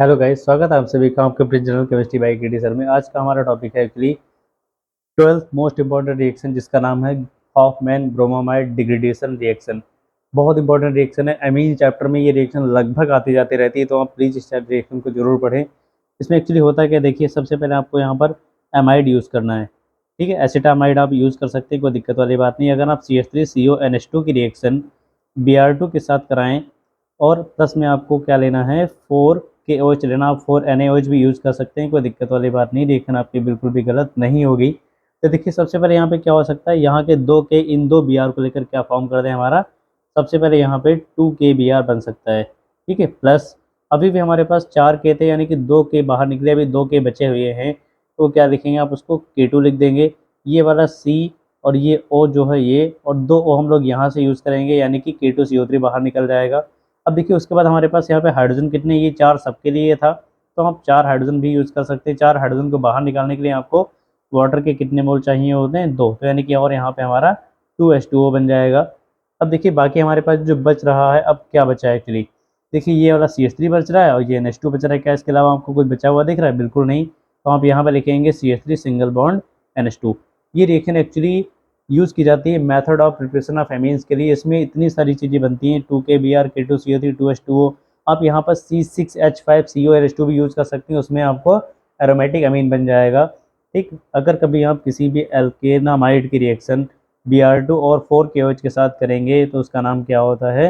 Hello guys, स्वागत है आप सभी का आपके प्रिंस जनरल केमिस्ट्री बाई के डी सर में। आज का हमारा टॉपिक है actually 12th most important reaction, जिसका नाम है हॉफमैन ब्रोमामाइड डिग्रेडेशन रिएक्शन। बहुत इंपॉर्टेंट रिएक्शन है। अमीन चैप्टर में ये रिएक्शन लगभग आती जाती रहती है, तो आप प्लीज़ इस रिएक्शन को जरूर पढ़ें। इसमें एक्चुअली होता है क्या, देखिए सबसे पहले आपको यहाँ पर एमाइड यूज़ करना है। ठीक है, एसिटामाइड आप यूज़ कर सकते हैं, कोई दिक्कत वाली बात नहीं। अगर आप CH3CONH2 की रिएक्शन Br2 के साथ कराएं और प्लस में आपको क्या लेना है, 4KOH लेना। आप 4NaOH भी यूज़ कर सकते हैं, कोई दिक्कत वाली बात नहीं। रिएक्शन आपकी बिल्कुल भी गलत नहीं होगी। तो देखिए सबसे पहले यहाँ पे क्या हो सकता है, यहाँ के दो के इन दो Br को लेकर क्या फॉर्म कर दें हमारा। सबसे पहले यहाँ पे 2K Br बन सकता है। ठीक है, प्लस अभी भी हमारे पास 4K थे, यानी कि 2K बाहर निकले, अभी 2K बचे हुए हैं। तो क्या लिखेंगे, आप उसको K2 लिख देंगे। ये वाला C और ये O जो है ये, और 2 O हम लोग यहाँ से यूज़ करेंगे, यानी कि K2CO3 बाहर निकल जाएगा। अब देखिए उसके बाद हमारे पास यहाँ पे हाइड्रोजन कितने, ये 4 सबके लिए था, तो हम 4 हाइड्रोजन भी यूज़ कर सकते हैं। 4 हाइड्रोजन को बाहर निकालने के लिए आपको वाटर के कितने मोल चाहिए होते हैं, 2, तो यानी कि और यहाँ पे हमारा 2H2O बन जाएगा। अब देखिए बाकी हमारे पास जो बच रहा है, अब क्या बचा है एक्चुअली, देखिए ये वाला CH3 बच रहा है और ये NH2 बच रहा है। क्या इसके अलावा आपको कुछ बचा हुआ दिख रहा है? बिल्कुल नहीं। तो आप यहाँ पर लिखेंगे CH3 सिंगल बॉन्ड NH2। ये रिएक्शन एक्चुअली यूज़ की जाती है method of preparation of amines के लिए। इसमें इतनी सारी चीज़ें बनती हैं, 2KBr K2CO3 2H2O। आप यहाँ पर C6H5CONH2 भी यूज़ कर सकते हैं, उसमें आपको एरोमेटिक अमीन बन जाएगा। ठीक, अगर कभी आप किसी भी एल्केनामाइड की रिएक्शन Br2 और 4KOH के साथ करेंगे तो उसका नाम क्या होता है,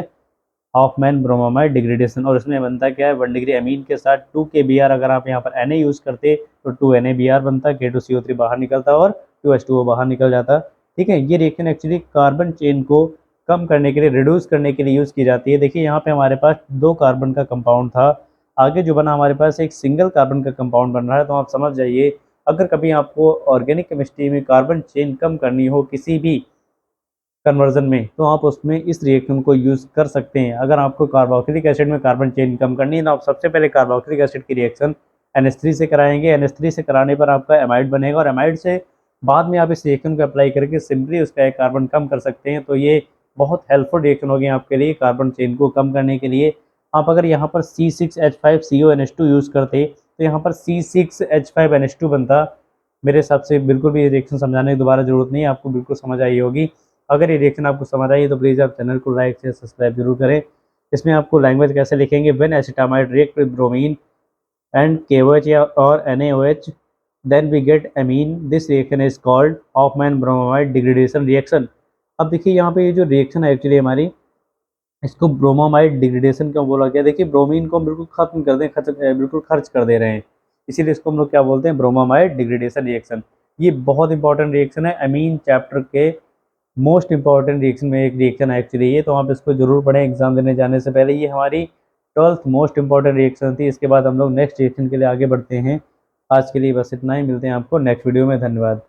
हॉफमैन ब्रोमामाइड डिग्रेडेशन। और इसमें बनता क्या है, 1 डिग्री अमीन के साथ 2KBr, अगर आप यहाँ पर Na यूज़ करते तो 2NaBr बनता, K2CO3 बाहर निकलता और 2H2O बाहर निकल जाता। ठीक है, ये रिएक्शन एक्चुअली कार्बन चेन को कम करने के लिए, रिड्यूस करने के लिए यूज़ की जाती है। देखिए यहाँ पे हमारे पास 2 कार्बन का कंपाउंड था, आगे जो बना हमारे पास एक सिंगल कार्बन का कंपाउंड बन रहा है। तो आप समझ जाइए, अगर कभी आपको ऑर्गेनिक केमिस्ट्री में कार्बन चेन कम करनी हो किसी भी कन्वर्जन में, तो आप उसमें इस रिएक्शन को यूज़ कर सकते हैं। अगर आपको कार्बोक्सिलिक एसिड में कार्बन चेन कम करनी है, तो आप सबसे पहले कार्बोक्सिलिक एसिड की रिएक्शन NH3 से कराएंगे। NH3 से कराने पर आपका एमाइड बनेगा, और एमाइड से बाद में आप इस रिएक्शन को अप्लाई करके सिंपली उसका एक कार्बन कम कर सकते हैं। तो ये बहुत हेल्पफुल रिएक्शन होगी आपके लिए कार्बन चेन को कम करने के लिए। आप अगर यहाँ पर C6H5CONH2 यूज़ करते तो यहाँ पर C6H5NH2 बनता। मेरे हिसाब से बिल्कुल भी ये रिएक्शन समझाने की दोबारा ज़रूरत नहीं है, आपको बिल्कुल समझ आई होगी। अगर ये रिएक्शन आपको समझ आई है तो प्लीज़ आप चैनल को लाइक शेयर सब्सक्राइब जरूर करें। इसमें आपको लैंग्वेज कैसे लिखेंगे, when acetamide react with bromine and KOH या और NaOH then we get amine, this reaction is called Hofmann bromamide degradation reaction. अब देखिए यहाँ पे ये जो रिएक्शन है एक्चुअली हमारी, इसको ब्रोमामाइड डिग्रेडेशन क्यों बोला गया, देखिए ब्रोमीन को हम बिल्कुल खत्म कर दें, बिल्कुल खर्च कर दे रहे हैं, इसीलिए इसको हम लोग क्या बोलते हैं, ब्रोमामाइड डिग्रेडेशन रिएक्शन। ये बहुत इंपॉर्टेंट रिएक्शन है, अमीन चैप्टर के मोस्ट इंपॉर्टेंट रिएक्शन में एक रिएक्शन है एक्चुअली ये। तो आप इसको जरूर पढ़ें एग्जाम देने जाने से पहले। ये हमारी 12th मोस्ट इंपॉर्टेंट रिएक्शन थी। इसके बाद हम लोग नेक्स्ट रिएक्शन के लिए आगे बढ़ते हैं। आज के लिए बस इतना ही, मिलते हैं आपको नेक्स्ट वीडियो में। धन्यवाद।